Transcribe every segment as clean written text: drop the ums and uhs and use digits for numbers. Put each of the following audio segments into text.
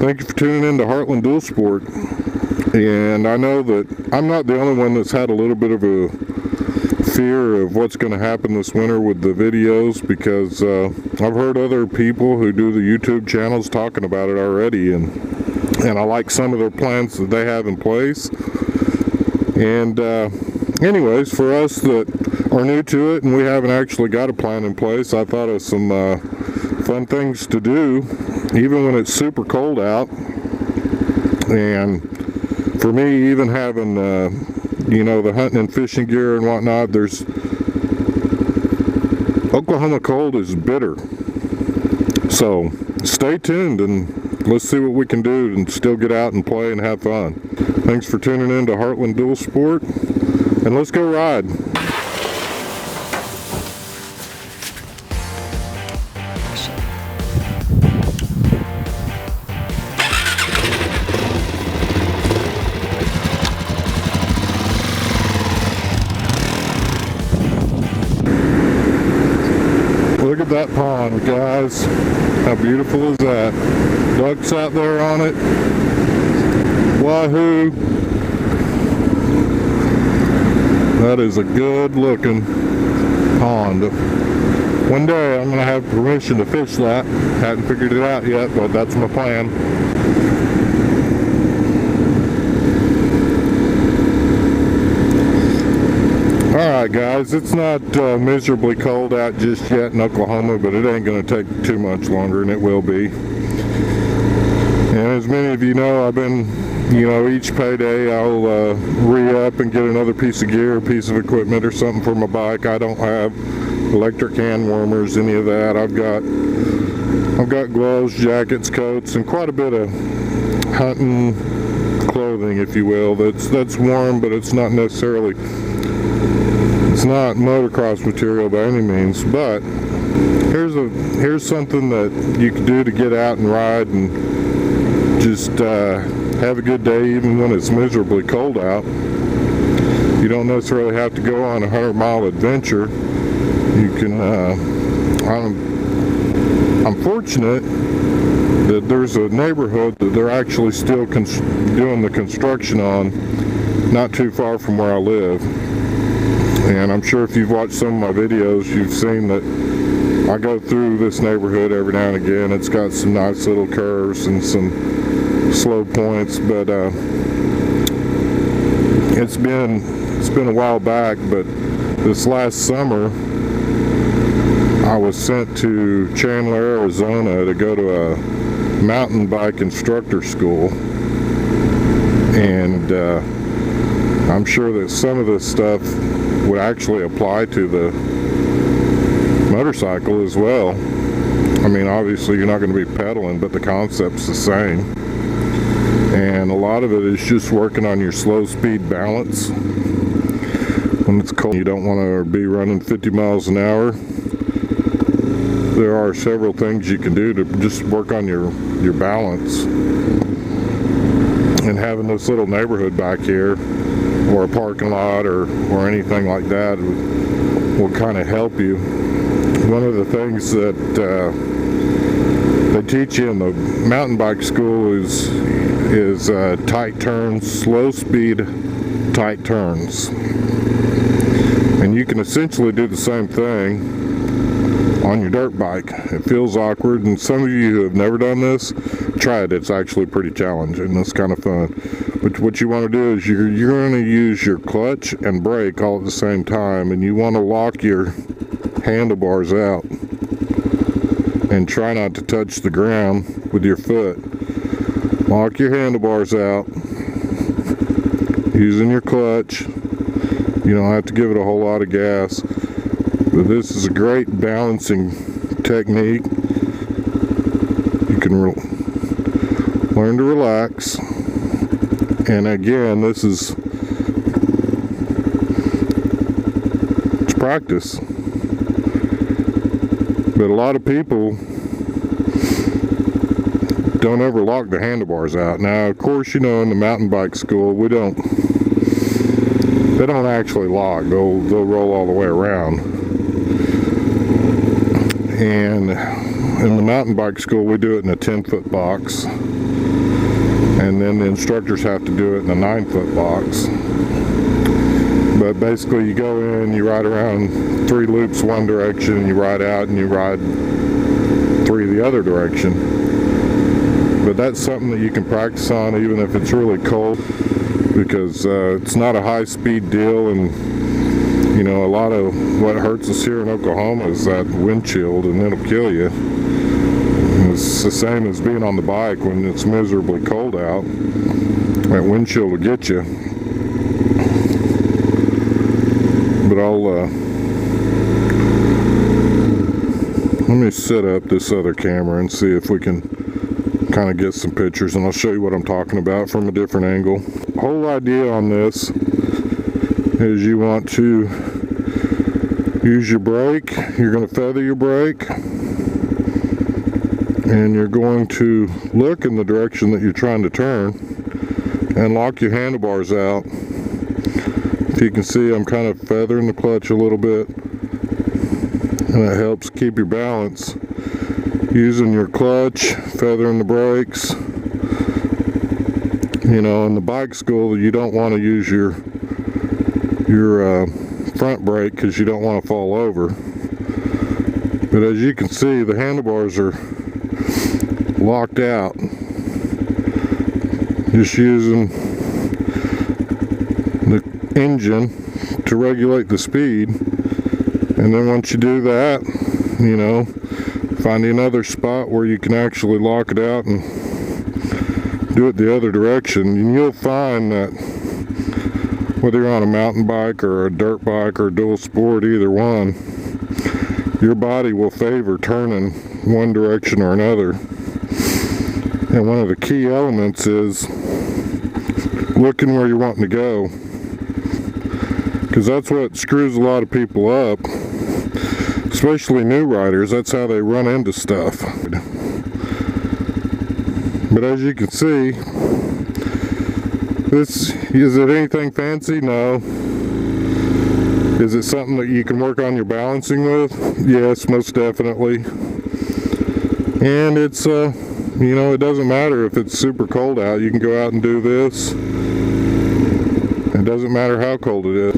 Thank you for tuning in to Heartland Dual Sport. And I know that I'm not the only one that's had a little bit of a fear of what's going to happen this winter with the videos, because I've heard other people who do the YouTube channels talking about it already, and I like some of their plans that they have in place. And anyways, for us that are new to it and we haven't actually got a plan in place, I thought of some fun things to do even when it's super cold out. And for me, even having you know, the hunting and fishing gear and whatnot, there's Oklahoma cold is bitter. So stay tuned and let's see what we can do and still get out and play and have fun. Thanks for tuning in to Heartland Dual Sport, and let's go ride. Look at that pond, guys. How beautiful is that? Ducks out there on it. Wahoo! That is a good looking pond. One day I'm going to have permission to fish that. Hadn't figured it out yet, but that's my plan. Alright guys, it's not miserably cold out just yet in Oklahoma, but it ain't going to take too much longer, and it will be. And as many of you know, I've been, you know, each payday I'll re-up and get another piece of gear, a piece of equipment or something for my bike. I don't have electric hand warmers, any of that. I've got gloves, jackets, coats, and quite a bit of hunting clothing, if you will. That's warm, but it's not necessarily, it's not motocross material by any means. But here's something that you can do to get out and ride and just have a good day even when it's miserably cold out. You don't necessarily have to go on a 100-mile adventure. You can I'm fortunate that there's a neighborhood that they're actually still doing the construction on, not too far from where I live. And I'm sure if you've watched some of my videos, you've seen that I go through this neighborhood every now and again. It's got some nice little curves and some slow points, but it's been a while back. But this last summer I was sent to Chandler, Arizona to go to a mountain bike instructor school, and I'm sure that some of this stuff would actually apply to the motorcycle as well. I mean, obviously you're not going to be pedaling, but the concept's the same. And a lot of it is just working on your slow speed balance. When it's cold, you don't want to be running 50 miles an hour. There are several things you can do to just work on your balance. And having this little neighborhood back here, or a parking lot, or anything like that will kind of help you. One of the things that they teach you in the mountain bike school is tight turns, slow speed tight turns. And you can essentially do the same thing on your dirt bike. It feels awkward, and some of you who have never done this, try it. It's actually pretty challenging. It's kind of fun. But what you want to do is you're going to use your clutch and brake all at the same time, and you want to lock your handlebars out and try not to touch the ground with your foot. Lock your handlebars out using your clutch. You don't have to give it a whole lot of gas, but this is a great balancing technique. You can learn to relax. And again, it's practice. But a lot of people don't ever lock the handlebars out. Now, of course, you know, in the mountain bike school, they don't actually lock. They'll roll all the way around. And in the mountain bike school, we do it in a 10-foot box. and then the instructors have to do it in a 9-foot box. But basically you go in, you ride around 3 loops one direction, and you ride out and you ride 3 the other direction. But that's something that you can practice on even if it's really cold, because it's not a high-speed deal, and you know, a lot of what hurts us here in Oklahoma is that windshield, and it'll kill you. It's the same as being on the bike when it's miserably cold out. That windshield will get you. But let me set up this other camera and see if we can kind of get some pictures, and I'll show you what I'm talking about from a different angle. The whole idea on this is you want to use your brake. You're going to feather your brake, and you're going to look in the direction that you're trying to turn and lock your handlebars out. If you can see, I'm kind of feathering the clutch a little bit, and it helps keep your balance. Using your clutch, feathering the brakes. You know, in the bike school, you don't want to use your front brake because you don't want to fall over. But as you can see, the handlebars are locked out. Just using the engine to regulate the speed. And then once you do that, you know, find another spot where you can actually lock it out and do it the other direction. And you'll find that whether you're on a mountain bike or a dirt bike or a dual sport, either one, your body will favor turning one direction or another. And one of the key elements is looking where you're wanting to go, because that's what screws a lot of people up, especially new riders. That's how they run into stuff. But as you can see, is it anything fancy? No. Is it something that you can work on your balancing with? Yes, most definitely. And it's you know, it doesn't matter if it's super cold out. You can go out and do this. It doesn't matter how cold it is.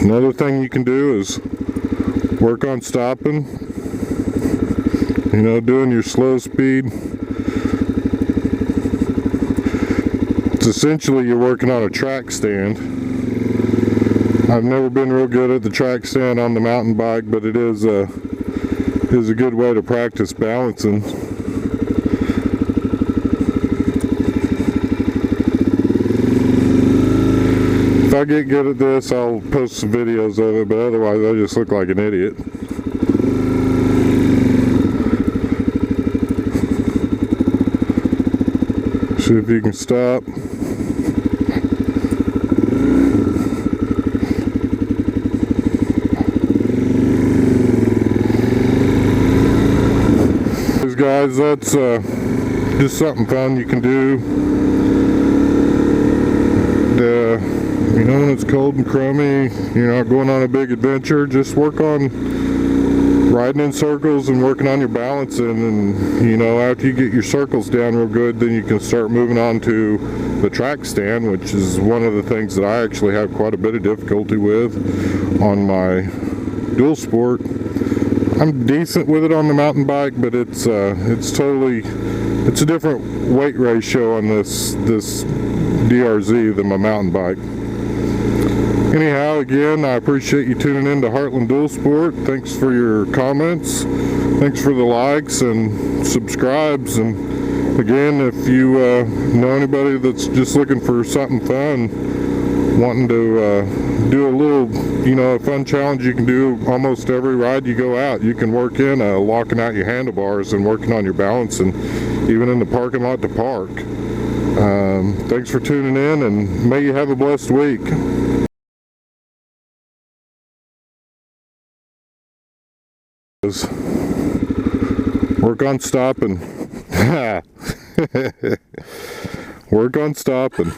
Another thing you can do is work on stopping, you know, doing your slow speed. It's essentially you're working on a track stand. I've never been real good at the track stand on the mountain bike, but it is a good way to practice balancing. If I get good at this, I'll post some videos of it, but otherwise I just look like an idiot. See if you can stop. Guys, that's just something fun you can do. You know, when it's cold and crummy, you're not going on a big adventure, just work on riding in circles and working on your balancing. And you know, after you get your circles down real good, then you can start moving on to the track stand, which is one of the things that I actually have quite a bit of difficulty with on my dual sport. I'm decent with it on the mountain bike, but it's a different weight ratio on this DRZ than my mountain bike. Anyhow, again, I appreciate you tuning in to Heartland Dual Sport. Thanks for your comments. Thanks for the likes and subscribes. And again, if you know anybody that's just looking for something fun, wanting to do a little, you know, a fun challenge you can do almost every ride you go out. You can work in locking out your handlebars and working on your balance, and even in the parking lot to park. Thanks for tuning in, and may you have a blessed week. Work on stopping. Work on stopping.